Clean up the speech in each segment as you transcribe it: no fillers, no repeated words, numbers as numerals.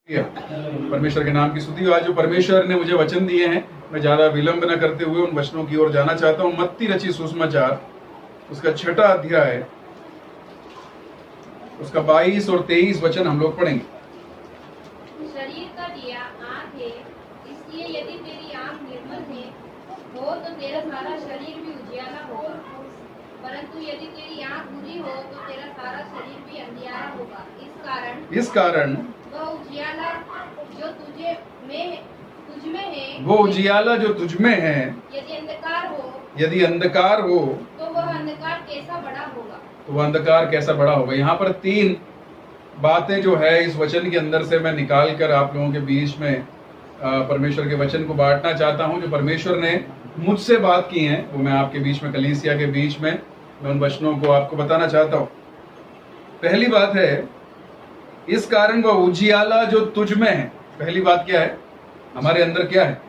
परमेश्वर के नाम की स्तुति हो। आज जो परमेश्वर ने मुझे वचन दिए हैं, मैं ज्यादा विलंब न करते हुए उन वचनों की ओर जाना चाहता हूँ। मत्ती रचित सुसमाचार उसका 6वां अध्याय, उसका 22 और 23 वचन हम लोग पढ़ेंगे। शरीर का दिया आँख है, इसलिए यदि तेरी आँख निर्मल है हो तो तेरा सारा शरीर भी उजियाला होगा, परंतु यदि तेरी आँख बुरी हो तो तेरा सारा शरीर भी अंधियारा होगा। इस कारण वह उजियाला जो तुझ में है, वो उजियाला जो तुझ में है, यदि अंधकार हो तो वह अंधकार कैसा बड़ा होगा। तो वह अंधकार कैसा बड़ा होगा। यहाँ पर 3 बातें जो है इस वचन के अंदर से मैं निकाल कर आप लोगों के बीच में परमेश्वर के वचन को बांटना चाहता हूँ। जो परमेश्वर ने मुझसे बात की हैं वो मैं आपके बीच में, कलीसिया के बीच में, मैं उन वचनों को आपको बताना चाहता हूँ। पहली बात है, इस कारण वह उजियाला जो तुझ में है। पहली बात क्या है? हमारे अंदर क्या है?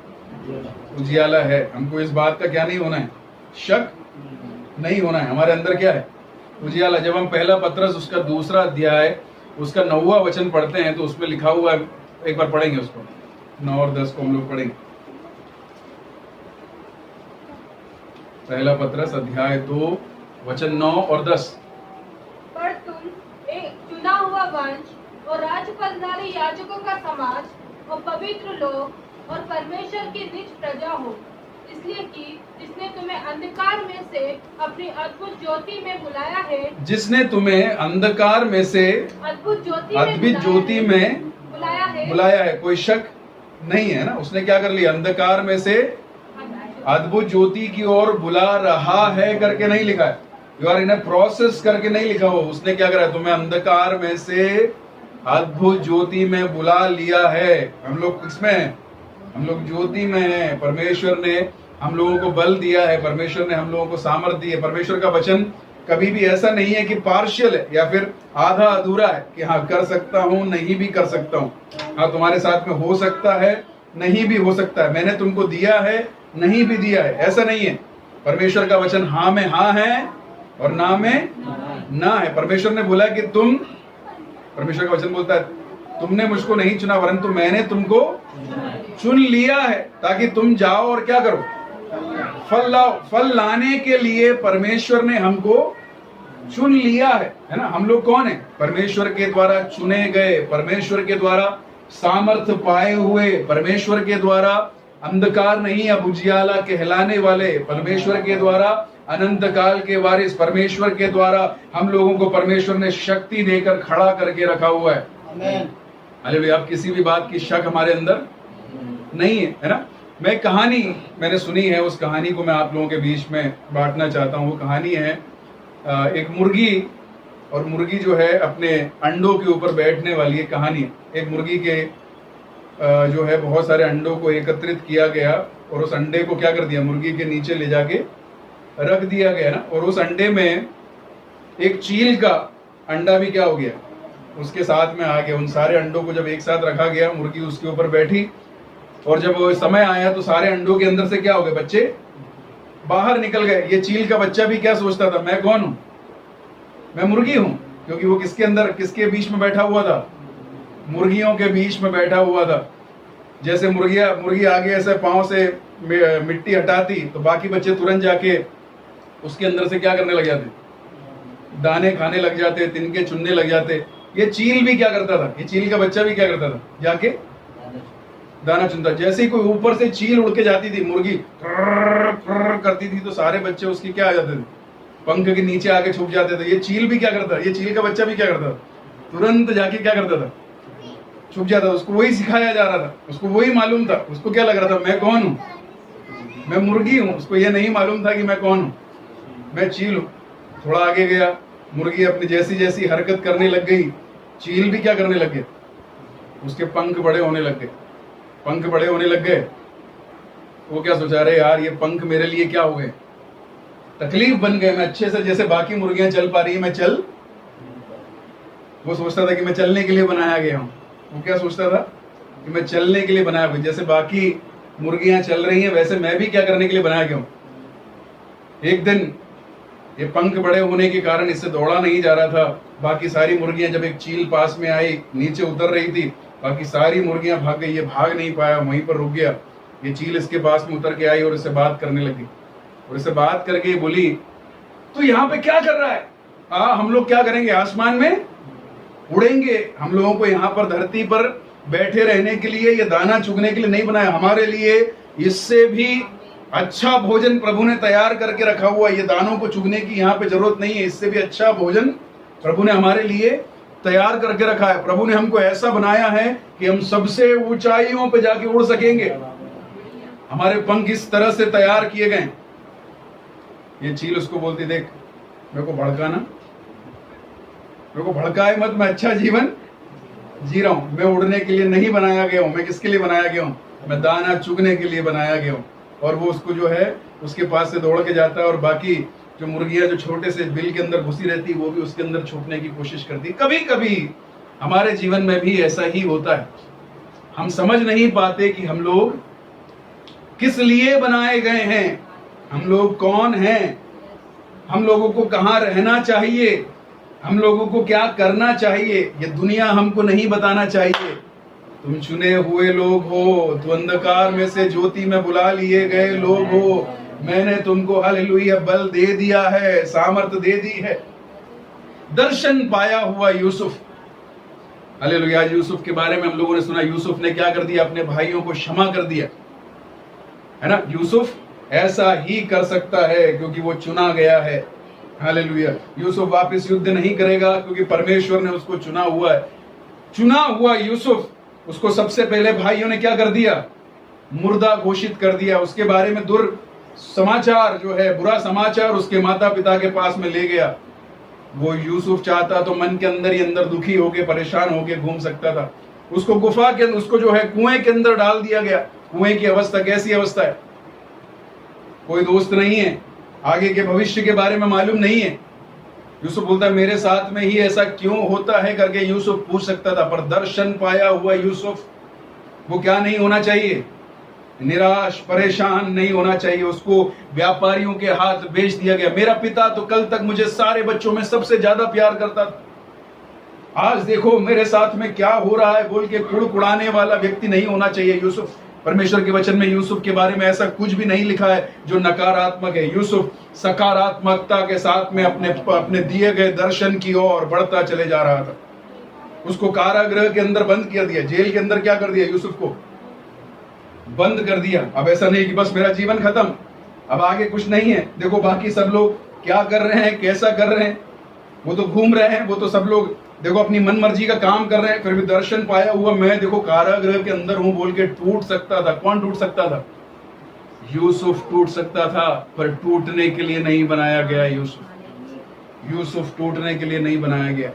उजियाला है। हमको इस बात का क्या नहीं होना है? शक नहीं होना है। हमारे अंदर क्या है? उजियाला। जब हम पहला पत्रस उसका 2वां अध्याय उसका 9वां वचन पढ़ते हैं तो उसमें लिखा हुआ है, एक बार पढ़ेंगे उसको, 9 और 10 को हम लोग पढ़ेंगे। पहला पत्रस अध्याय 2 वचन 9 और 10। पर तुम एक चुना हुआ वंश और राजपदधारी याजकों का समाज और पवित्र लोग और परमेश्वर की निज प्रजा हो, इसलिए कि जिसने तुम्हें अंधकार में से अपनी अद्भुत ज्योति में बुलाया है, जिसने तुम्हें अंधकार में से अद्भुत ज्योति में बुलाया है। कोई शक नहीं है ना। उसने क्या कर लिया? अंधकार में से अद्भुत ज्योति की ओर बुला रहा है करके नहीं लिखा है। You are in a process करके नहीं लिखा हो। उसने क्या करा? तुम्हें अंधकार में से अद्भुत ज्योति में बुला लिया है। हम लोग किसमें हैं? हम लोग ज्योति में हैं। परमेश्वर ने हम लोगों को बल दिया है, परमेश्वर ने हम लोगों को सामर्थ्य दी है। परमेश्वर का वचन कभी भी ऐसा नहीं है कि पार्शियल है या फिर आधा अधूरा है कि हाँ कर सकता हूँ, नहीं भी कर सकता हूँ। हाँ तुम्हारे साथ में हो सकता है, नहीं भी हो सकता है। मैंने तुमको दिया है, नहीं भी दिया है, ऐसा नहीं है। परमेश्वर का वचन हाँ में हाँ है और ना में ना है। परमेश्वर ने बोला कि परमेश्वर का वचन बोलता है, तुमने मुझको नहीं चुना परंतु मैंने तुमको चुन लिया है ताकि तुम जाओ और क्या करो? फल लाओ। फल लाने के लिए परमेश्वर ने हमको चुन लिया है ना। हम लोग कौन है? परमेश्वर के द्वारा चुने गए, परमेश्वर के द्वारा सामर्थ्य पाए हुए, परमेश्वर के द्वारा अंधकार नहीं अब उजियाला कहलाने वाले, परमेश्वर के द्वारा अनंत काल के वारिस, परमेश्वर के द्वारा हम लोगों को परमेश्वर ने शक्ति देकर खड़ा करके रखा हुआ है। हालेलुया। अब किसी भी बात की शक हमारे अंदर नहीं है ना। मैं कहानी मैंने सुनी है, उस कहानी को मैं आप लोगों के बीच में बांटना चाहता हूँ। वो कहानी है एक मुर्गी, और मुर्गी जो है अपने अंडों के ऊपर बैठने वाली एक कहानी है। एक मुर्गी के जो है बहुत सारे अंडों को एकत्रित किया गया और उस अंडे को क्या कर दिया? मुर्गी के नीचे ले जाके रख दिया गया ना। और उस अंडे में एक चील का अंडा भी क्या हो गया? उसके साथ में आ गया। उन सारे अंडों को जब एक साथ रखा गया, मुर्गी उसके ऊपर बैठी और जब वो समय आया तो सारे अंडों के अंदर से क्या हो गए? बच्चे बाहर निकल गए। ये चील का बच्चा भी क्या सोचता था? मैं कौन हूं? मैं मुर्गी हूं। क्योंकि वो किसके बीच में बैठा हुआ था? मुर्गियों के बीच में बैठा हुआ था। जैसे मुर्गी आगे ऐसे पांव से मिट्टी हटाती तो बाकी बच्चे तुरंत जाके उसके अंदर से क्या करने लग जाते? दाने खाने लग जाते, तिनके चुनने लग जाते। ये चील भी क्या करता था? ये चील का बच्चा भी क्या करता था? जाके दाना चुनता। जैसे ही कोई ऊपर से चील उड़ के जाती थी, मुर्गी करती थी तो सारे बच्चे उसकी क्या आ जाते थे? पंख के नीचे आके छुप जाते थे। ये चील भी क्या करता? ये चील का बच्चा भी क्या करता? तुरंत जाके क्या करता था? छुप जाता। उसको वही सिखाया जा रहा था, उसको वही मालूम था। उसको क्या लग रहा था? मैं कौन हूं? मैं मुर्गी हूं। उसको ये नहीं मालूम था कि मैं कौन हूं, मैं चील हूं। थोड़ा आगे गया, मुर्गी अपनी जैसी हरकत करने लग गई, चील भी क्या करने लग गया? उसके पंख बड़े होने लग गए। पंख बड़े होने लग गए। वो क्या सोचा? रहे यार ये पंख मेरे लिए क्या हो गए? तकलीफ बन गए। मैं अच्छे से, जैसे बाकी मुर्गियां चल पा रही है, मैं चल। वो सोचता था कि मैं चलने के लिए बनाया गया हूं। वो क्या सोचता था? कि मैं चलने के लिए बनाया गया। जैसे बाकी मुर्गियां चल रही हैं वैसे मैं भी क्या करने के लिए बनाया गया हूं। एक दिन ये पंख बड़े होने के कारण इससे दौड़ा नहीं जा रहा था। बाकी सारी मुर्गियां जब एक चील पास में आई, नीचे उतर रही थी, बाकी सारी मुर्गियां भाग गई, ये भाग नहीं पाया, वहीं पर रुक गया। ये चील इसके पास में उतर के आई और इससे बात करने लगी, और इससे बात करके बोली, तू यहाँ पे क्या कर रहा है? हम लोग क्या करेंगे? आसमान में उड़ेंगे। हम लोगों को यहाँ पर धरती पर बैठे रहने के लिए, ये दाना चुगने के लिए नहीं बनाया। हमारे लिए इससे भी अच्छा भोजन प्रभु ने तैयार करके रखा हुआ। ये दानों को चुगने की यहाँ पे जरूरत नहीं है। इससे भी अच्छा भोजन प्रभु ने हमारे लिए तैयार करके रखा है। प्रभु ने हमको ऐसा बनाया है कि हम सबसे ऊंचाइयों पे जाके उड़ सकेंगे। हमारे पंख इस तरह से तैयार किए गए। ये चील उसको बोलती, देख मेरे को भड़काना, मेरे को भड़काए मत, मैं अच्छा जीवन जी रहा हूं। मैं उड़ने के लिए नहीं बनाया गया हूं। मैं किसके लिए बनाया गया हूं? मैं दाना चुगने के लिए बनाया गया हूं। और वो उसको जो है उसके पास से दौड़ के जाता है, और बाकी जो मुर्गियां जो छोटे से बिल के अंदर घुसी रहती वो भी उसके अंदर छुपने की कोशिश करती। कभी कभी हमारे जीवन में भी ऐसा ही होता है। हम समझ नहीं पाते कि हम लोग किस लिए बनाए गए हैं, हम लोग कौन हैं, हम लोगों को कहाँ रहना चाहिए, हम लोगों को क्या करना चाहिए। ये दुनिया हमको नहीं बताना चाहिए। तुम चुने हुए लोग हो, तो अंधकार में से ज्योति में बुला लिए गए लोग हो। मैंने तुमको हालेलुया बल दे दिया है, सामर्थ दे दी है। दर्शन पाया हुआ यूसुफ, हालेलुया। यूसुफ के बारे में हम लोगों ने सुना, यूसुफ ने क्या कर दिया? अपने भाइयों को क्षमा कर दिया, है ना। यूसुफ ऐसा ही कर सकता है क्योंकि वो चुना गया है, हालेलुया। यूसुफ वापस युद्ध नहीं करेगा क्योंकि परमेश्वर ने उसको चुना हुआ है। चुना हुआ यूसुफ, उसको सबसे पहले भाइयों ने क्या कर दिया? मुर्दा घोषित कर दिया। उसके बारे में समाचार जो है, बुरा समाचार उसके माता पिता के पास में ले गया। वो यूसुफ चाहता तो मन के अंदर ही अंदर दुखी होके, परेशान होके घूम सकता था। उसको गुफा के अंदर, उसको जो है कुएं के अंदर डाल दिया गया। कुएं की अवस्था कैसी अवस्था है? कोई दोस्त नहीं है, आगे के भविष्य के बारे में मालूम नहीं है। यूसुफ बोलता है मेरे साथ में ही ऐसा क्यों होता है करके यूसुफ पूछ सकता था, पर दर्शन पाया हुआ यूसुफ, वो क्या नहीं होना चाहिए? निराश, परेशान नहीं होना चाहिए। उसको व्यापारियों के हाथ बेच दिया गया। मेरा पिता तो कल तक मुझे सारे बच्चों में सबसे ज्यादा प्यार करता था, आज देखो मेरे साथ में क्या हो रहा है बोल के कुड़कुड़ाने वाला व्यक्ति नहीं होना चाहिए यूसुफ। परमेश्वर के वचन में यूसुफ के बारे में ऐसा कुछ भी नहीं लिखा है जो नकारात्मक है। यूसुफ सकारात्मकता के साथ में अपने दिए गए दर्शन की ओर बढ़ता चले जा रहा था। उसको कारागृह के अंदर बंद कर दिया, जेल के अंदर क्या कर दिया? यूसुफ को बंद कर दिया। अब ऐसा नहीं कि बस मेरा जीवन खत्म, अब आगे कुछ नहीं है। देखो बाकी सब लोग क्या कर रहे हैं, कैसा कर रहे हैं, वो तो घूम रहे हैं, वो तो सब लोग देखो अपनी मन मर्जी का काम कर रहे हैं। फिर भी दर्शन पाया हुआ मैं देखो कारागृह के अंदर हूं बोल के टूट सकता था। कौन टूट सकता था? यूसुफ टूट सकता था, पर टूटने के लिए नहीं बनाया गया। यूसुफ टूटने के लिए नहीं बनाया गया।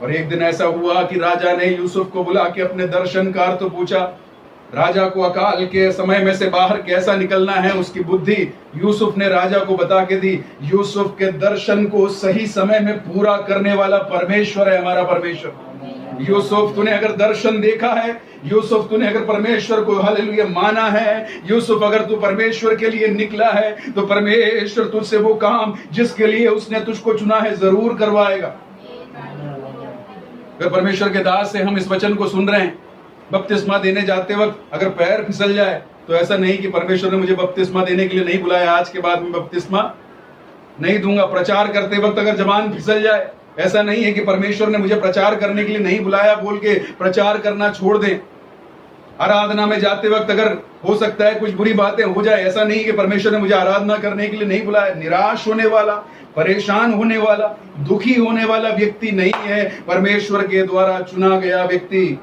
और एक दिन ऐसा हुआ कि राजा ने यूसुफ को बुला के अपने दर्शन का अर्थ पूछा। राजा को अकाल के समय में से बाहर कैसा निकलना है उसकी बुद्धि यूसुफ ने राजा को बता के दी। यूसुफ के दर्शन को सही समय में पूरा करने वाला परमेश्वर है, हमारा परमेश्वर। यूसुफ तूने अगर दर्शन देखा है, यूसुफ तूने अगर परमेश्वर को हालेलुया माना है, यूसुफ अगर तू परमेश्वर के लिए निकला है, तो परमेश्वर तुझसे वो काम जिसके लिए उसने तुझको चुना है जरूर करवाएगा। अगर परमेश्वर के दास से हम इस वचन को सुन रहे हैं, बपतिस्मा देने जाते वक्त अगर पैर फिसल जाए तो ऐसा नहीं कि परमेश्वर ने मुझे बपतिस्मा देने के लिए नहीं बुलाया, आज के बाद मैं बपतिस्मा नहीं दूंगा। प्रचार करते वक्त अगर जबान फिसल जाए, ऐसा नहीं है कि परमेश्वर ने मुझे प्रचार करने के लिए नहीं बुलाया बोल के प्रचार करना छोड़ दें। आराधना में जाते वक्त अगर हो सकता है कुछ बुरी बातें हो जाए, ऐसा नहीं कि परमेश्वर ने मुझे आराधना करने के लिए नहीं बुलाया। निराश होने वाला, परेशान होने वाला, दुखी होने वाला व्यक्ति नहीं है परमेश्वर के द्वारा चुना गया व्यक्ति।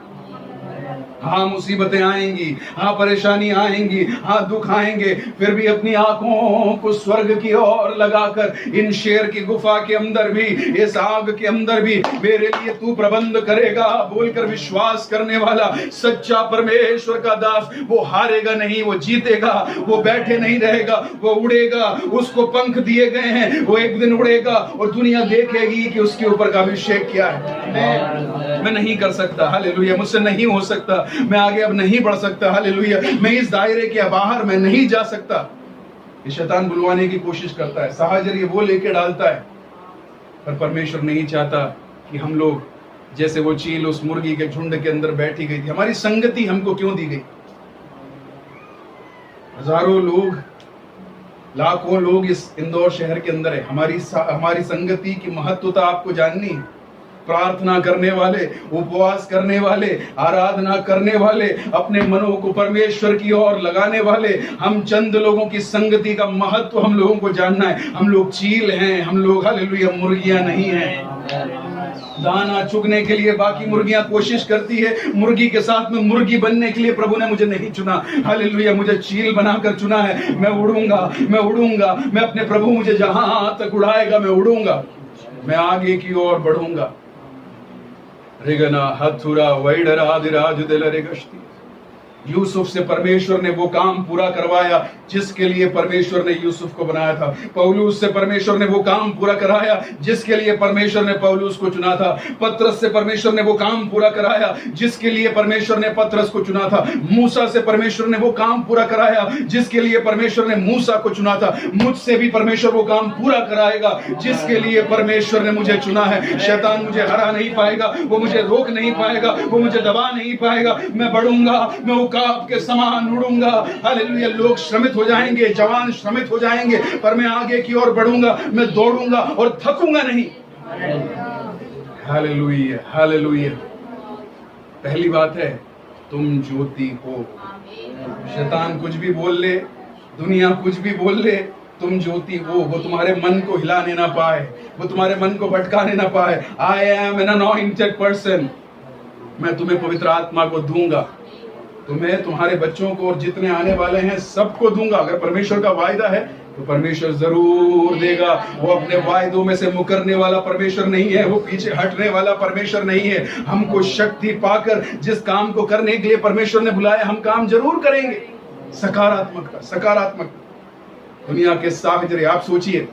हाँ मुसीबतें आएंगी, हाँ परेशानी आएंगी, हाँ दुख आएंगे, फिर भी अपनी आंखों को स्वर्ग की ओर लगाकर इन शेर की गुफा के अंदर भी, इस आग के अंदर भी मेरे लिए तू प्रबंध करेगा बोलकर विश्वास करने वाला सच्चा परमेश्वर का दास, वो हारेगा नहीं, वो जीतेगा। वो बैठे नहीं रहेगा, वो उड़ेगा। उसको पंख दिए गए हैं, वो एक दिन उड़ेगा और दुनिया देखेगी कि उसके ऊपर का अभिषेक क्या है। मैं नहीं कर सकता, हालेलुया, मुझसे नहीं हो सकता, मैं आगे अब नहीं बढ़ सकता, हालेलुया, मैं इस दायरे के बाहर मैं नहीं जा सकता। ये शैतान बुलवाने की कोशिश करता है, साहचर्य वो लेके डालता है, पर परमेश्वर नहीं चाहता कि हम लोग जैसे वो चील उस मुर्गी के झुंड के अंदर बैठी गई थी। हमारी संगति हमको क्यों दी गई? हजारों लोग, लाखों लोग इस इंदौर शहर के अंदर है। हमारी संगति की महत्वता आपको जाननी है। प्रार्थना करने वाले, उपवास करने वाले, आराधना करने वाले, अपने मनों को परमेश्वर की ओर लगाने वाले, हम चंद लोगों की संगति का महत्व हम लोगों को जानना है। हम लोग चील हैं, हम लोग हालेलुया मुर्गियां नहीं हैं। दाना चुगने के लिए बाकी मुर्गियां कोशिश करती है, मुर्गी के साथ में मुर्गी बनने के लिए प्रभु ने मुझे नहीं चुना। हालेलुया, मुझे चील बनाकर चुना है। मैं उड़ूंगा, मैं उड़ूंगा, मैं अपने प्रभु मुझे जहां तक उड़ाएगा मैं उड़ूंगा, मैं आगे की ओर बढ़ूंगा। रिगना हथुरा वैडराधिराज दिलरेगश्ती। यूसुफ से परमेश्वर ने वो काम पूरा करवाया जिसके लिए परमेश्वर ने यूसुफ को बनाया था। पौलुस से परमेश्वर ने वो काम पूरा कराया जिसके लिए परमेश्वर ने पौलुस को चुना था। पतरस से परमेश्वर ने वो काम पूरा कराया जिसके लिए परमेश्वर ने पतरस को चुना था। मूसा से परमेश्वर ने वो काम पूरा कराया जिसके लिए परमेश्वर ने मूसा को चुना था। मुझसे भी परमेश्वर वो काम पूरा कराएगा जिसके लिए परमेश्वर ने मुझे चुना है। शैतान मुझे हरा नहीं पाएगा, वो मुझे रोक नहीं पाएगा, वो मुझे दबा नहीं पाएगा। मैं बढ़ूंगा, मैं उकाब के समान उड़ूंगा। हालेलुया, लोग श्रमित हो जाएंगे, जवान श्रमित हो जाएंगे, पर मैं आगे की ओर बढ़ूंगा, मैं दौड़ूंगा और थकूंगा नहीं। Hallelujah, hallelujah. पहली बात है, तुम ज्योति हो। शैतान कुछ भी बोल ले, दुनिया कुछ भी बोल ले, तुम ज्योति हो। वो तुम्हारे मन को हिलाने ना पाए, वो तुम्हारे मन को भटकाने ना पाए। I am an anointed person. मैं तुम्हें पवित्र आत्मा को दूंगा, तुम्हें, तुम्हारे बच्चों को और जितने आने वाले हैं सबको दूंगा। अगर परमेश्वर का वायदा है तो परमेश्वर जरूर देगा। वो अपने वायदों में से मुकरने वाला परमेश्वर नहीं है, वो पीछे हटने वाला परमेश्वर नहीं है। हमको शक्ति पाकर जिस काम को करने के लिए परमेश्वर ने बुलाया, हम काम जरूर करेंगे। सकारात्मकता, सकारात्मक। दुनिया के साहचर्य, आप सोचिए,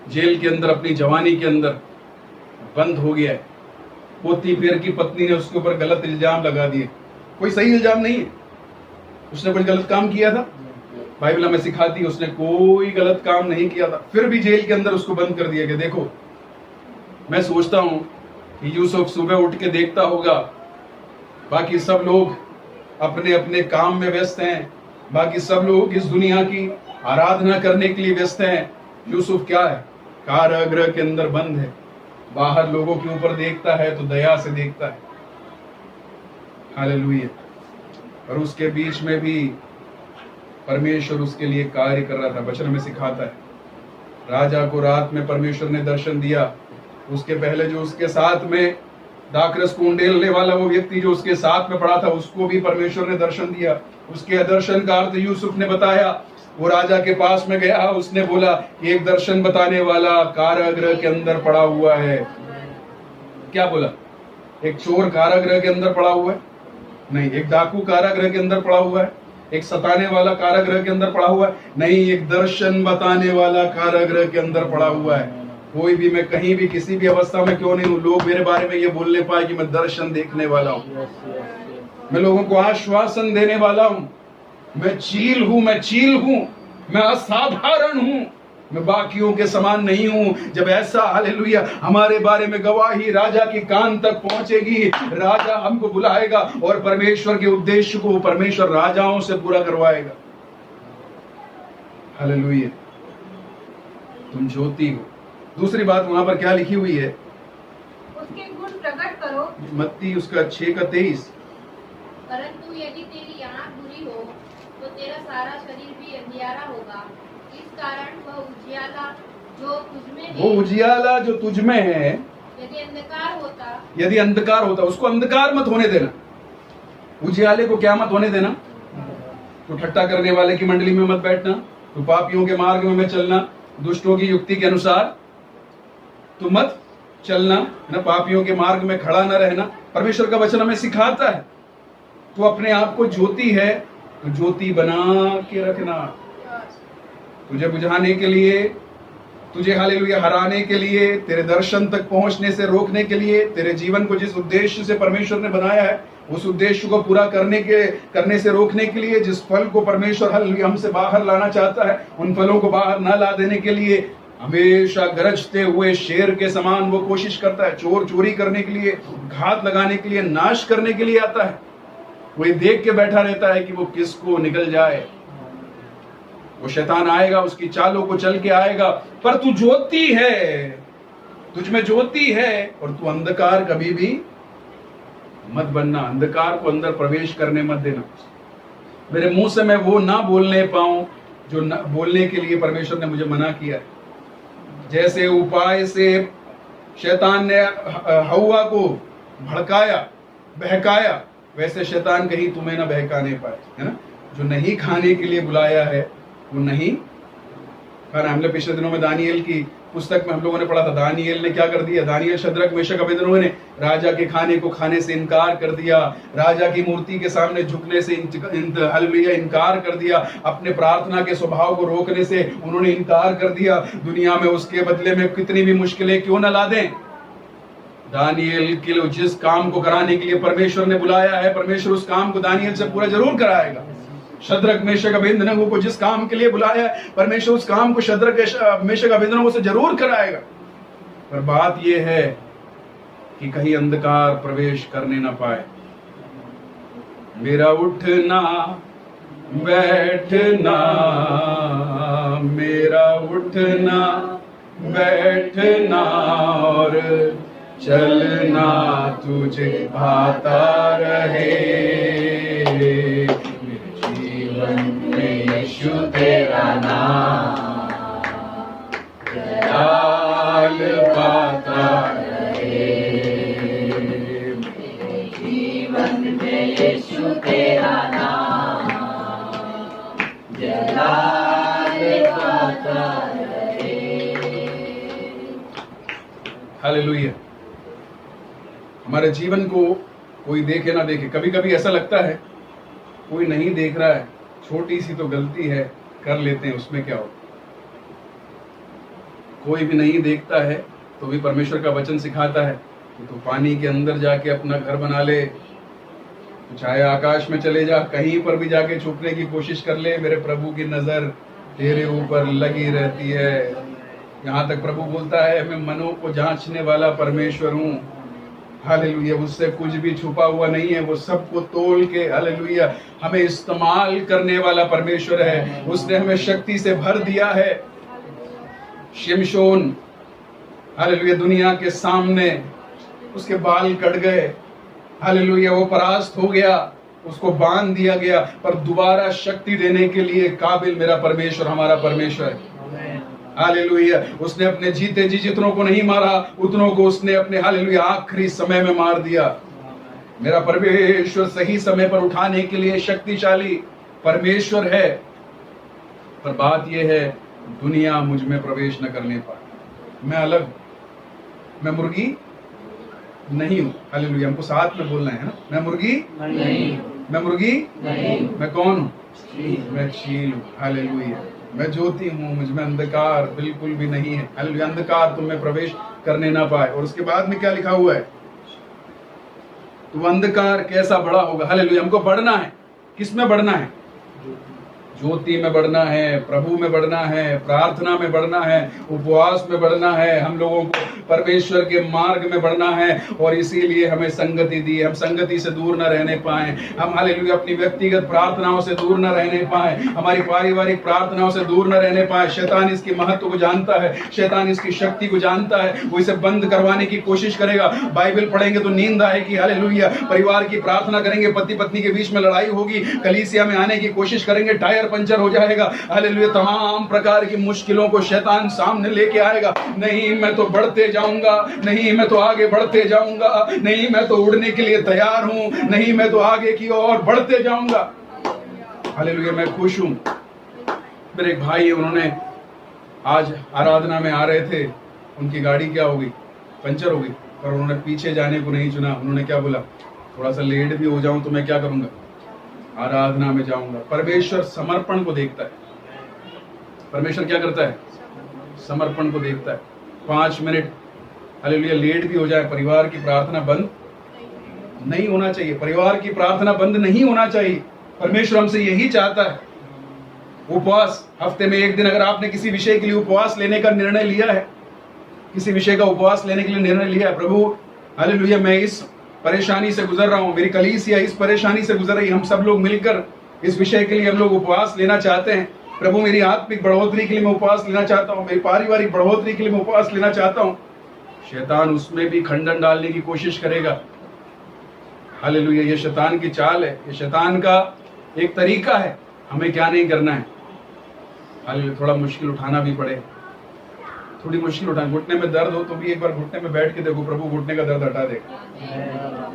जेल के अंदर अपनी जवानी के अंदर बंद हो गया है, पोती पेर की पत्नी ने उसके ऊपर गलत इल्जाम लगा दिए। कोई सही इल्जाम नहीं है, उसने कोई गलत काम किया था? बाइबल हमें सिखाती है उसने कोई गलत काम नहीं किया था, फिर भी जेल के अंदर उसको बंद कर दिया गया। देखो, मैं सोचता हूं कि यूसुफ सुबह उठ के देखता होगा, बाकी सब लोग अपने अपने काम में व्यस्त हैं, बाकी सब लोग इस दुनिया की आराधना करने के लिए व्यस्त हैं। यूसुफ क्या है? कारागृह के अंदर बंद है। बाहर लोगों के ऊपर देखता है तो दया से देखता है। हालेलुया। और उसके बीच में भी परमेश्वर उसके लिए कार्य कर रहा था। वचन में सिखाता है, राजा को रात में परमेश्वर ने दर्शन दिया। उसके पहले जो उसके साथ में दाखरस को उंडेलने वाला वो व्यक्ति जो उसके साथ में पड़ा था, उसको भी परमेश्वर ने दर्शन दिया। उसके दर्शन का अर्थ यूसुफ ने बताया। वो राजा के पास में गया, उसने बोला कि एक दर्शन बताने वाला कारागृह के अंदर पड़ा हुआ है। क्या बोला? एक चोर कारागृह के अंदर पड़ा हुआ है? नहीं। एक डाकू कारागृह के अंदर पड़ा हुआ है? एक सताने वाला कारागृह के अंदर पड़ा हुआ है? नहीं। एक दर्शन बताने वाला कारागृह के अंदर पड़ा हुआ है। कोई भी, मैं कहीं भी किसी भी अवस्था में क्यों नहीं हूं, लोग मेरे बारे में ये बोलने पाए कि मैं दर्शन देखने वाला हूं, मैं लोगों को आश्वासन देने वाला हूं, मैं चील हूं, मैं चील हूं, मैं असाधारण हूं, मैं बाकियों के समान नहीं हूं। जब ऐसा हालेलुया हमारे बारे में गवाही राजा की कान तक पहुंचेगी, राजा हमको बुलाएगा और परमेश्वर के उद्देश्य को परमेश्वर राजाओं से पूरा करवाएगा। हालेलुया। तुम ज्योति हो। दूसरी बात वहां पर क्या लिखी हुई है? उसके गुण प्रकट करो। मत्ती उसका 6:23। परंतु यदि तेरी आंख बुरी हो तो तेरा सारा शरीर भी अंधियारा होगा। इस कारण वह उजियाला जो तुझमें है, वो उजियाला जो तुझमें है, यदि अंधकार होता, उसको अंधकार मत होने देना। उजियाले को क्या मत होने देना? तो ठट्टा करने वाले की मंडली में मत बैठना, तो पापियों के मार्ग में चलना, दुष्टों की युक्ति के अनुसार तो मत चलना, न पापियों के मार्ग में खड़ा न रहना। परमेश्वर का वचन हमें सिखाता है। तो अपने आप को ज्योति है तो ज्योति बना के रखना। तुझे बुझाने के लिए, तुझे हालेलुया हराने के लिए, तेरे दर्शन तक पहुंचने से रोकने के लिए, तेरे जीवन को जिस उद्देश्य से परमेश्वर ने बनाया है उस उद्देश्य को पूरा करने से रोकने के लिए, जिस फल को परमेश्वर हालेलुया हमसे बाहर लाना चाहता है, उन फलों को बाहर ना ला देने के लिए हमेशा गरजते हुए शेर के समान वो कोशिश करता है। चोर चोरी करने के लिए, घात लगाने के लिए, नाश करने के लिए आता है। वो ये देख के बैठा रहता है कि वो किसको निकल जाए। वो शैतान आएगा, उसकी चालों को चल के आएगा, पर तू ज्योति है, तुझ में ज्योति है, और तू अंधकार कभी भी मत बनना। अंधकार को अंदर प्रवेश करने मत देना। मेरे मुंह से मैं वो ना बोलने पाऊं जो बोलने के लिए परमेश्वर ने मुझे मना किया है। जैसे उपाय से शैतान ने हव्वा को भड़काया, बहकाया, वैसे शैतान कहीं तुम्हें ना बहकाने पाए, है ना। जो नहीं खाने के लिए बुलाया है वो नहीं खाना। हमने पिछले दिनों में दानियल की पुस्तक में हम लोगों ने पढ़ा था, दानियल ने क्या कर दिया। दानियल, शद्रक, मेशक, अबेदनगो ने राजा के खाने को खाने से इनकार कर दिया। राजा की मूर्ति के सामने झुकने से हालेलुया इनकार कर दिया। अपने प्रार्थना के स्वभाव को रोकने से उन्होंने इनकार कर दिया। दुनिया में उसके बदले में कितनी भी मुश्किलें क्यों न ला दें, दानियल के लिए जिस काम को कराने के लिए परमेश्वर ने बुलाया है, परमेश्वर उस काम को दानियल से पूरा जरूर कराएगा। शद्रक, मेशक, अबेदनगो को जिस काम के लिए बुलाया है, परमेश्वर उस काम को शद्रक, मेशक, अबेदनगो से जरूर कराएगा। पर बात यह है कि कहीं अंधकार प्रवेश करने ना पाए। मेरा उठना बैठना, मेरा उठना बैठना और चलना तुझे भाता रहे। यीशु तेरा नाम जलाल पाता रहे। मेरे जीवन में यीशु तेरा नाम जलाल पाता रहे। हालेलुया। हमारे जीवन को कोई देखे ना देखे, कभी कभी ऐसा लगता है कोई नहीं देख रहा है, छोटी सी तो गलती है, कर लेते हैं, उसमें क्या हो। कोई भी नहीं देखता है तो भी परमेश्वर का वचन सिखाता है कि तो पानी के अंदर जाके अपना घर बना ले, तो चाहे आकाश में चले जा, कहीं पर भी जाके छुपने की कोशिश कर ले, मेरे प्रभु की नजर तेरे ऊपर लगी रहती है। यहाँ तक प्रभु बोलता है, मैं मनों को जांचने वाला परमेश्वर हूँ। हालेलुया। उससे कुछ भी छुपा हुआ नहीं है, वो सबको तोल के हालेलुया हमें इस्तेमाल करने वाला परमेश्वर है। उसने हमें शक्ति से भर दिया है। शिमशोन हालेलुया दुनिया के सामने उसके बाल कट गए, हालेलुया वो परास्त हो गया, उसको बांध दिया गया, पर दोबारा शक्ति देने के लिए काबिल मेरा परमेश्वर, हमारा परमेश्वर है। हालेलुया। उसने अपने जीते जी जितनों को नहीं मारा, उतनों को उसने अपने हालेलुया आखिरी समय में मार दिया। मेरा परमेश्वर सही समय पर उठाने के लिए शक्तिशाली परमेश्वर है। पर बात यह है, दुनिया मुझ में प्रवेश न करने पाए। मैं अलग, मैं मुर्गी नहीं हूं। हालेलुया। हमको साथ में बोलना है ना, मैं मुर्गी नहीं, मैं मुर्गी नहीं, मैं कौन हूं? मैं चील हूं। हालेलुया। मैं ज्योति हूँ, मुझ में अंधकार बिल्कुल भी नहीं है। हालेलुया। अंधकार तुम में प्रवेश करने ना पाए। और उसके बाद में क्या लिखा हुआ है, तो अंधकार कैसा बड़ा होगा। हालेलुया। हमको बढ़ना है, किस में बढ़ना है? ज्योति में बढ़ना है, प्रभु में बढ़ना है, प्रार्थना में बढ़ना है, उपवास में बढ़ना है, हम लोगों को परमेश्वर के मार्ग में बढ़ना है। और इसीलिए हमें संगति दी। हम संगति से दूर न रहने पाए, हम हालेलुया अपनी व्यक्तिगत प्रार्थनाओं से दूर न रहने पाए, हमारी पारिवारिक प्रार्थनाओं से दूर न रहने पाए। शैतान इसके महत्व को जानता है, शैतान इसकी शक्ति को जानता है, वो इसे बंद करवाने की कोशिश करेगा। बाइबल पढ़ेंगे तो नींद आएगी, हालेलुया। परिवार की प्रार्थना करेंगे, पति पत्नी के बीच में लड़ाई होगी, कलीसिया में आने की कोशिश करेंगे, टायर पंचर हो जाएगा। हालेलुया। तमाम प्रकार की मुश्किलों को शैतान सामने लेके आएगा। नहीं, मैं तो बढ़ते जाऊंगा, नहीं मैं तो आगे बढ़ते जाऊंगा, नहीं मैं तो उड़ने के लिए तैयार हूं, नहीं मैं तो आगे की ओर बढ़ते जाऊंगा। हालेलुया। मैं खुश हूं। मेरे एक भाई है, उन्होंने आज आराधना में आ रहे थे, उनकी गाड़ी क्या हो गई, पंचर हो गई, पर उन्होंने पीछे जाने को नहीं चुना। उन्होंने क्या बोला, थोड़ा सा लेट भी हो जाऊं तो मैं क्या करूंगा, आराधना में जाऊंगा। परमेश्वर समर्पण को देखता है। परमेश्वर क्या करता है, समर्पण को देखता है। 5 मिनट हालेलुया लेट भी हो जाए, परिवार की प्रार्थना बंद नहीं होना चाहिए। परिवार की प्रार्थना बंद नहीं होना चाहिए। परमेश्वर हमसे यही चाहता है। उपवास, हफ्ते में एक दिन अगर आपने किसी विषय के लिए उपवास लेने का निर्णय लिया है, किसी विषय का उपवास लेने के लिए निर्णय लिया है, प्रभु हालेलुया मैं इस परेशानी से गुजर रहा हूं, मेरी कलीसिया इस परेशानी से गुजर रही, हम सब लोग मिलकर इस विषय के लिए हम लोग उपवास लेना चाहते हैं। प्रभु मेरी आत्मिक बढ़ोतरी के लिए मैं उपवास लेना चाहता हूं, मेरी पारिवारिक बढ़ोतरी के लिए मैं उपवास लेना चाहता हूं। शैतान उसमें भी खंडन डालने की कोशिश करेगा। हालेलुया, ये शैतान की चाल है, ये शैतान का एक तरीका है। हमें क्या नहीं करना है, हालेलुया, थोड़ा मुश्किल उठाना भी पड़े, थोड़ी मुश्किल उठाना, घुटने में दर्द हो तो भी एक बार घुटने में बैठ के देखो, प्रभु घुटने का दर्द हटा देगा।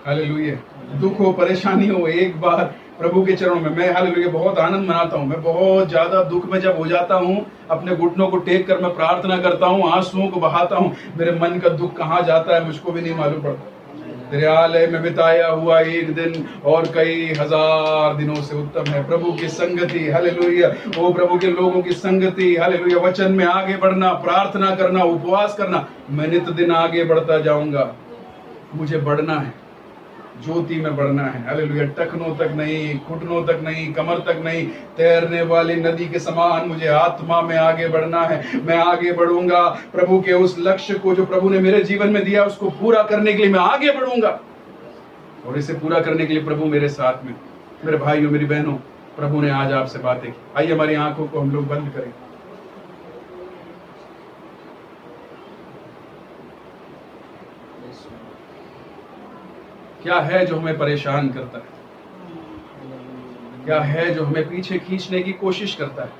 हालेलुया, दुख हो परेशानी हो, एक बार प्रभु के चरणों में मैं हालेलुया बहुत आनंद मनाता हूँ। मैं बहुत ज्यादा दुख में जब हो जाता हूँ, अपने घुटनों को टेक कर मैं प्रार्थना करता हूँ, आंसुओं को बहाता हूँ, मेरे मन का दुख कहाँ जाता है मुझको भी नहीं मालूम पड़ता। तेरे आलय में बिताया हुआ एक दिन और कई हजार दिनों से उत्तम है। प्रभु की संगति, हालेलुया, वो प्रभु के लोगों की संगति, हालेलुया, वचन में आगे बढ़ना, प्रार्थना करना, उपवास करना। मैं नित दिन आगे बढ़ता जाऊंगा, मुझे बढ़ना है, ज्योति में बढ़ना है। हालेलुया, टखनों तक नहीं, घुटनों तक नहीं, कमर तक नहीं, तैरने वाली नदी के समान मुझे आत्मा में आगे बढ़ना है। मैं आगे बढ़ूंगा, प्रभु के उस लक्ष्य को जो प्रभु ने मेरे जीवन में दिया उसको पूरा करने के लिए मैं आगे बढ़ूंगा। और इसे पूरा करने के लिए प्रभु मेरे साथ में। मेरे भाइयों, मेरी बहनों, प्रभु ने आज आपसे बातें की। आइए हमारी आंखों को हम लोग बंद करें। क्या है जो हमें परेशान करता है? क्या है जो हमें पीछे खींचने की कोशिश करता है?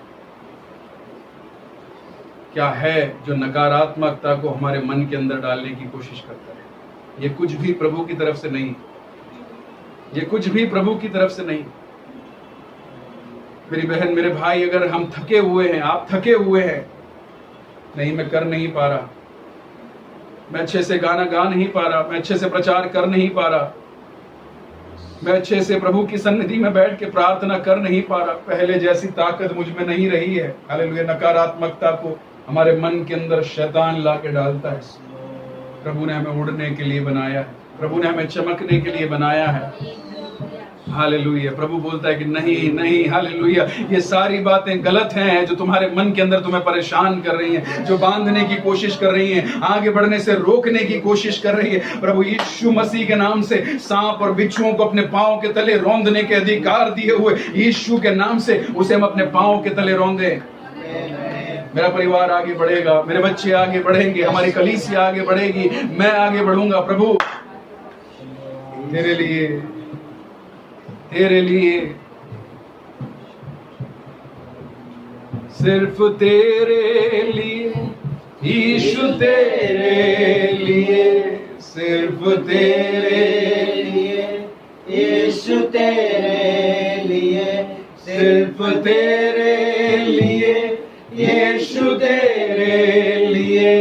क्या है जो नकारात्मकता को हमारे मन के अंदर डालने की कोशिश करता है? ये कुछ भी प्रभु की तरफ से नहीं, ये कुछ भी प्रभु की तरफ से नहीं। मेरी बहन, मेरे भाई, अगर हम थके हुए हैं, आप थके हुए हैं, नहीं मैं कर नहीं पा रहा, मैं अच्छे से गाना गा नहीं पा रहा, मैं अच्छे से प्रचार कर नहीं पा रहा, मैं अच्छे से प्रभु की सन्निधि में बैठ के प्रार्थना कर नहीं पा रहा, पहले जैसी ताकत मुझ में नहीं रही है। हालेलुया, नकारात्मकता को हमारे मन के अंदर शैतान ला के डालता है। प्रभु ने हमें उड़ने के लिए बनाया है, प्रभु ने हमें चमकने के लिए बनाया है। हालेलुया, प्रभु बोलता है कि नहीं नहीं, हालेलुया, ये सारी बातें गलत हैं जो तुम्हारे मन के अंदर तुम्हें परेशान कर रही हैं, जो बांधने की कोशिश कर रही हैं, आगे बढ़ने से रोकने की कोशिश कर रही है। प्रभु यीशु मसीह के नाम से सांप और बिच्छुओं को अपने पांव के तले रौंदने के अधिकार दिए हुए यीशु के नाम से उसे हम अपने पांव के तले रौंदे। मेरा परिवार आगे बढ़ेगा, मेरे बच्चे आगे बढ़ेंगे, हमारी कलीसिया आगे बढ़ेगी, मैं आगे बढ़ूंगा। प्रभु तेरे लिए, तेरे लिए, सिर्फ तेरे लिए यीशु, तेरे लिए, सिर्फ तेरे लिए यीशु, तेरे लिए, सिर्फ तेरे लिए यीशु, तेरे लिए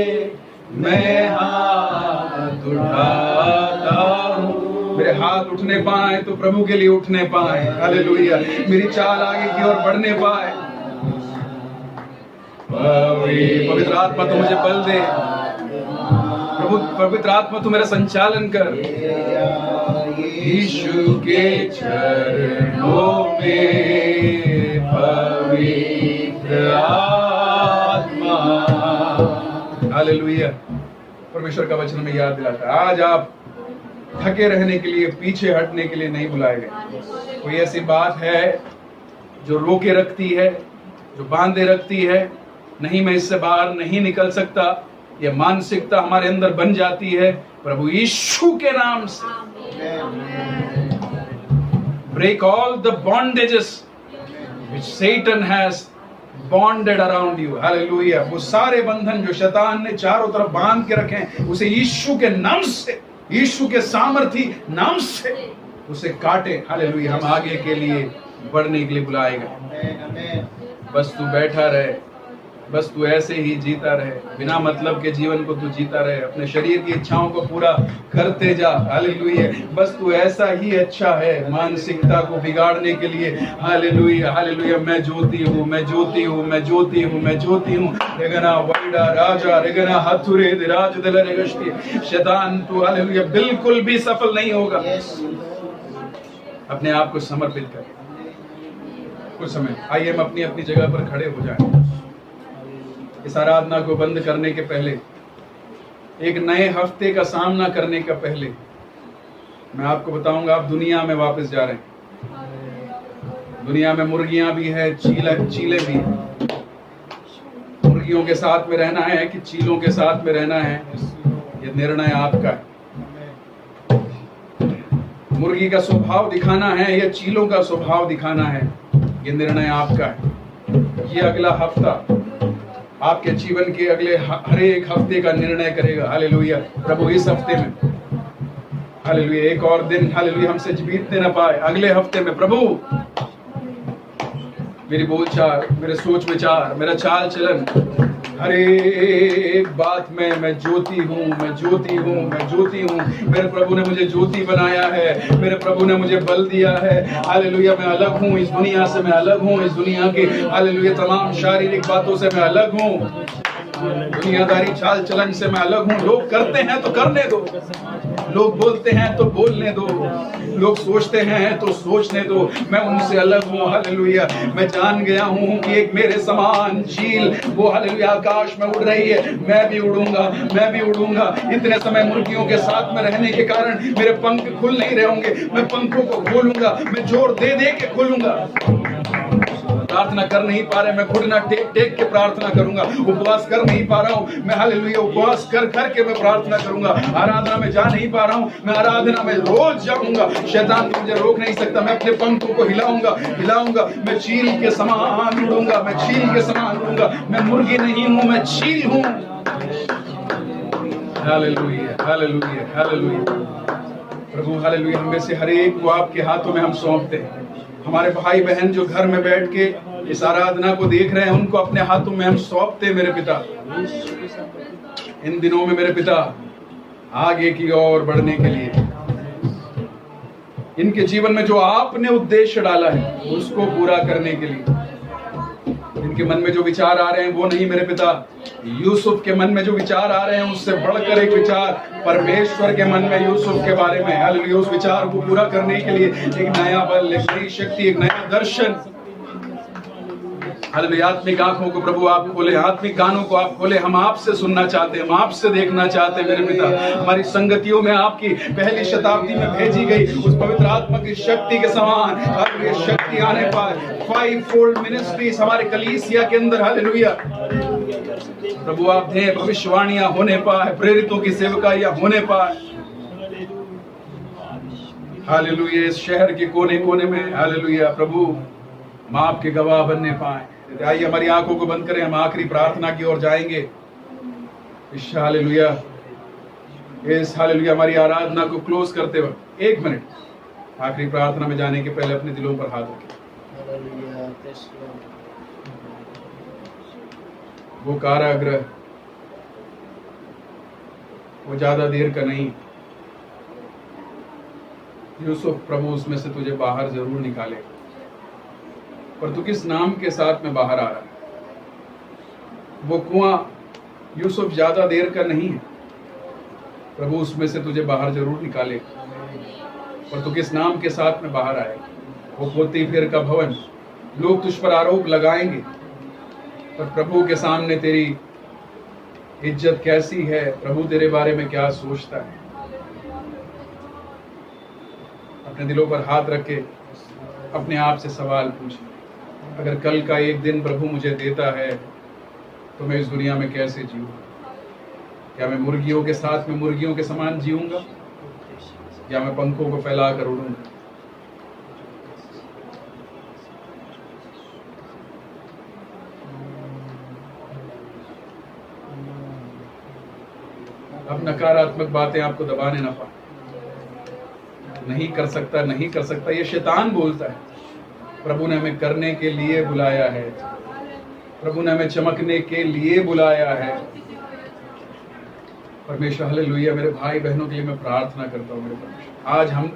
मैं हाथ उठाता हूँ। मेरे हाथ उठने पाए तो प्रभु के लिए उठने पाए। हालेलुया, मेरी चाल आगे की ओर बढ़ने पाए। पवित्र आत्मा तू मुझे बल दे, प्रभु पवित्र आत्मा तू मेरा संचालन कर। यीशु के चरणों में पवित्र आत्मा। हालेलुया, परमेश्वर का वचन में याद दिलाता है, आज आप थके रहने के लिए, पीछे हटने के लिए नहीं बुलाए गए। कोई ऐसी बात है जो रोके रखती है, जो बांधे रखती है, नहीं मैं इससे बाहर नहीं निकल सकता, यह मानसिकता हमारे अंदर बन जाती है, प्रभु यीशु के नाम से break all the bondages which Satan has bonded around you. Hallelujah, वो सारे बंधन जो शैतान ने चारों तरफ बांध के रखे हैं, उसे यीशु के नाम से, यीशु के सामर्थी नाम से उसे काटे। हालेलुया, हम आगे के लिए बढ़ने के लिए बुलाएगा। बस तू बैठा रहे, बस तू ऐसे ही जीता रहे, बिना मतलब के जीवन को तू जीता रहे, अपने शरीर की इच्छाओं को पूरा करते जा। हालेलुया, बस तू ऐसा ही अच्छा है मानसिकता को बिगाड़ने के लिए। हालेलुया, हालेलुया, मैं ज्योति हूँ, मैं ज्योति हूँ, मैं ज्योति हूँ, मैं ज्योति हूँ। रेगना वैडा राजा, रेगना हथुरे राज दिल रेगष्टी। शैतान तू हालेलुया बिल्कुल भी सफल नहीं होगा। अपने आप को समर्पित कर, कुछ समय आइए हम अपनी अपनी जगह पर खड़े हो जाएं। इस आराधना को बंद करने के पहले, एक नए हफ्ते का सामना करने का पहले, मैं आपको बताऊंगा आप दुनिया में वापस जा रहे हैं। दुनिया में मुर्गियां भी है, चीले भी हैं। मुर्गियों के साथ में रहना है कि चीलों के साथ में रहना है, ये निर्णय आपका है। मुर्गी का स्वभाव दिखाना है या चीलों का स्वभाव दिखाना है, ये निर्णय आपका है। ये अगला हफ्ता आपके जीवन के अगले हर एक हफ्ते का निर्णय करेगा। हालेलुया। प्रभु इस हफ्ते में, हालेलुया, एक और दिन हालेलुया हमसे बीतने न पाए। अगले हफ्ते में प्रभु मेरी बोलचाल, मेरे सोच विचार, मेरा चाल चलन, हर एक बात में मैं ज्योति हूँ, मैं ज्योति हूँ, मैं ज्योति हूँ। मेरे प्रभु ने मुझे ज्योति बनाया है, मेरे प्रभु ने मुझे बल दिया है। हालेलुया। मैं अलग हूँ इस दुनिया से, मैं अलग हूँ इस दुनिया के हालेलुया तमाम शारीरिक बातों से मैं अलग हूँ, दुनियादारी चाल चलन से मैं अलग हूँ। लोग करते हैं तो करने दो, लोग बोलते हैं तो बोलने दो, लोग सोचते हैं तो सोचने दो, मैं उनसे अलग हूँ। हालेलुया। मैं जान गया हूँ कि एक मेरे समान चील वो हालेलुया आकाश में उड़ रही है, मैं भी उड़ूंगा, मैं भी उड़ूंगा। इतने समय मुर्गियों के साथ में रहने के कारण मेरे पंख खुल नहीं रहे होंगे, मैं पंखों को खोलूंगा, मैं जोर दे दे के खोलूंगा। प्रार्थना कर नहीं पा रहे, मैं घुटना टेक टेक के प्रार्थना करूंगा। उपवास कर नहीं पा रहा हूं, मैं हालेलुया उपवास कर कर के मैं प्रार्थना करूंगा। आराधना में जा नहीं पा रहा हूं, मैं आराधना में रोज जाऊंगा। शैतान मुझे रोक नहीं सकता, मैं अपने पंखों को हिलाऊंगा, हिलाऊंगा। मैं चील के समान उड़ूंगा, मैं चील के समान उड़ूंगा। मैं मुर्गी नहीं हूं, मैं चील हूं। Hallelujah, hallelujah, hallelujah. प्रभु हालेलुया, हम में से हर एक को आपके हाथों में हम सौंपते हैं। हमारे भाई बहन जो घर में बैठ के इस आराधना को देख रहे हैं, उनको अपने हाथों में हम सौंपते हैं। मेरे पिता, इन दिनों में मेरे पिता आगे की ओर बढ़ने के लिए, इनके जीवन में जो आपने उद्देश्य डाला है उसको पूरा करने के लिए, इनके मन में जो विचार आ रहे हैं वो नहीं मेरे पिता, यूसुफ के मन में जो विचार आ रहे हैं उससे बढ़कर एक विचार परमेश्वर के मन में यूसुफ के बारे में, हालेलुया, उस विचार को पूरा करने के लिए एक नया बल, एक नई शक्ति, एक नया दर्शन। हालेलुया। आत्मिक आंखों को प्रभु आप खोले, आत्मिक कानों को आप खोले। हम आपसे सुनना चाहते हैं, हम आपसे देखना चाहते हैं मेरे पिता। हमारी संगतियों में आपकी पहली शताब्दी में भेजी गई उस पवित्र आत्मा की शक्ति के समान हालेलुया शक्ति आने पाए। 5-fold मिनिस्ट्रीज हमारे कलीसिया के अंदर हालेलुया प्रभु आप दें, भविष्यवाणियां होने पाए, प्रेरितों की सेवकाइयां होने पाए। हालेलुया। इस शहर के कोने कोने में हालेलुया प्रभु हम आपके गवाह बनने पाए। आइए हमारी आंखों को बंद करें, हम आखिरी प्रार्थना की ओर जाएंगे। इस हालेलुया, इस हालेलुया हमारी आराधना को क्लोज करते वक्त 1 मिनट आखिरी प्रार्थना में जाने के पहले अपने दिलों पर हाथ रखें। वो कारागृह वो ज्यादा देर का नहीं। यूसुफ प्रभु उसमें से तुझे बाहर जरूर निकालेगा, पर तू किस नाम के साथ में बाहर आ रहा है। वो कुआं यूसुफ ज्यादा देर का नहीं है, प्रभु उसमें से तुझे बाहर जरूर निकालेगा, पर तू किस नाम के साथ में बाहर आएगा। वो पोतीफेर का भवन, लोग तुझ पर आरोप लगाएंगे, पर प्रभु के सामने तेरी इज्जत कैसी है, प्रभु तेरे बारे में क्या सोचता है। अपने दिलों पर हाथ रख के अपने आप से सवाल पूछे, अगर कल का एक दिन प्रभु मुझे देता है तो मैं इस दुनिया में कैसे जीऊंगा? क्या मैं मुर्गियों के साथ में मुर्गियों के समान जीऊंगा, या मैं पंखों को फैला कर उड़ूंगा? अब नकारात्मक बातें आपको दबाने ना पाए। नहीं कर सकता, नहीं कर सकता, ये शैतान बोलता है। प्रभु ने हमें करने के लिए बुलाया है, प्रभु ने हमें चमकने के लिए बुलाया है। परमेश्वर हालेलुया, मेरे भाई बहनों के लिए मैं प्रार्थना करता हूँ मेरे परमेश्वर। आज हम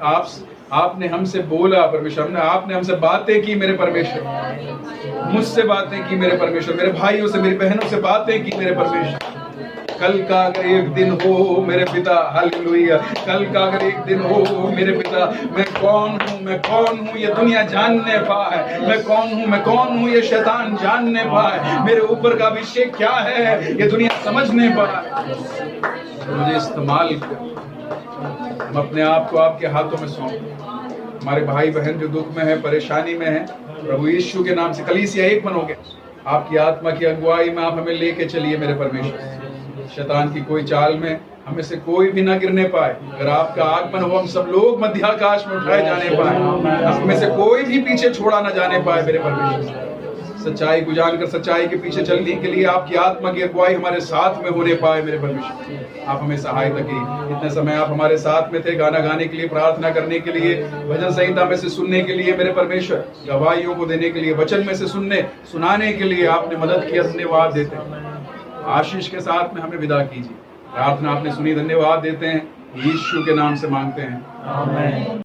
आपने हमसे बोला परमेश्वर, आपने हमसे बातें की मेरे परमेश्वर, मुझसे बातें की मेरे परमेश्वर, मेरे भाइयों से मेरी बहनों से बातें की मेरे परमेश्वर। कल का अगर एक दिन हो मेरे पिता, हालेलुया, कल का अगर एक दिन हो मेरे पिता, मैं कौन हूँ ये दुनिया जानने पाए, मैं कौन हूँ ये शैतान जानने पाए, मेरे ऊपर का अभिषेक क्या है ये दुनिया समझने पाए, तो मुझे इस्तेमाल कर। हम अपने आप को आपके हाथों में सौंप। हमारे भाई बहन जो दुख में है, परेशानी में है, प्रभु यीशु के नाम से कलीसिया एक बनोगे, आपकी आत्मा की अगुवाई में आप हमें लेके चलिए मेरे परमेश्वर। शैतान की कोई चाल में हमें से कोई भी ना गिरने पाए। अगर आपका आगमन हो हम सब लोग मध्याकाश में उठाए जाने पाए, हमें से कोई भी पीछे छोड़ा ना जाने पाए मेरे परमेश्वर। सच्चाई को जानकर सच्चाई के पीछे चलने के लिए आपकी आत्मा की अगुवाई हमारे साथ में होने पाए मेरे परमेश्वर। आप हमें सहायता कीजिए। इतने समय आप हमारे साथ में थे, गाना गाने के लिए, प्रार्थना करने के लिए, भजन संहिता में से सुनने के लिए मेरे परमेश्वर, गवाहियों को देने के लिए, वचन में से सुनाने के लिए आपने मदद की। धन्यवाद देते हैं। आशीष के साथ में हमें विदा कीजिए। प्रार्थना आपने सुनी, धन्यवाद देते हैं। यीशु के नाम से मांगते हैं, आमीन।